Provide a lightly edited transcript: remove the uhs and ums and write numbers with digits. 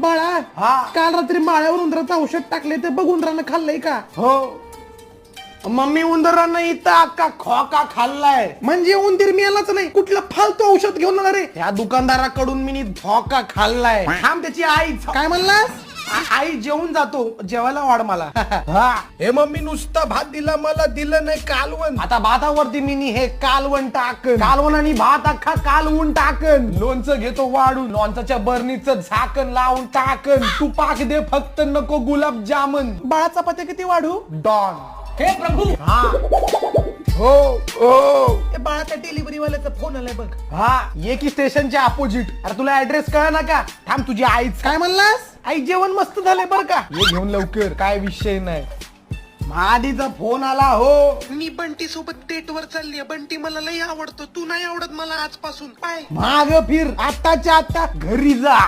बाळा हा. काल रात्री माळ्यावर उंदराचं औषध टाकले ते बघ उंदरानं खाल्लंय का? हो मम्मी उंदरानं इथं अख्खा खोका खाल्लाय. म्हणजे उंदीर मिळालाच नाही, कुठलं फालतू औषध घेऊन आला रे? त्या दुकानदाराकडून मी धोका खाल्लाय. थांब त्याची आई काय म्हणलास? आई जेवून जातो, जेवायला वाढ मला. हा हे मम्मी नुसता भात दिला, मला दिलं नाही कालवण. आता भातावरती मी हे कालवण टाकन, कालवण आणि भात अख्खा कालवून टाकन. लोणचं घेतो वाढून, लोणच्याच्या बरणीचं झाकण लावून टाकन. तू पाक दे फक्त, नको गुलाब जामन. बाळा चपात्या किती वाढू? डॉन. हे प्रभू. हा हो हो ए बाळा त्या डिलिव्हरी वाल्याचा फोन आलाय बघ. हा ये की स्टेशनच्या अपोजिट. अरे तुला ऍड्रेस कळ ना का? थांब तुझी आईच. काय म्हणलास? आई जेवण मस्त झालंय बर का, ये घेऊन लवकर, काय विषय नाही. महाडीचा फोन आला. हो मी बंटी सोबत डेट वर चालली. बंटी मला लई आवडतो, तू नाही आवडत मला आजपासून. काय माग फिर, आत्ताच्या आता घरी जा.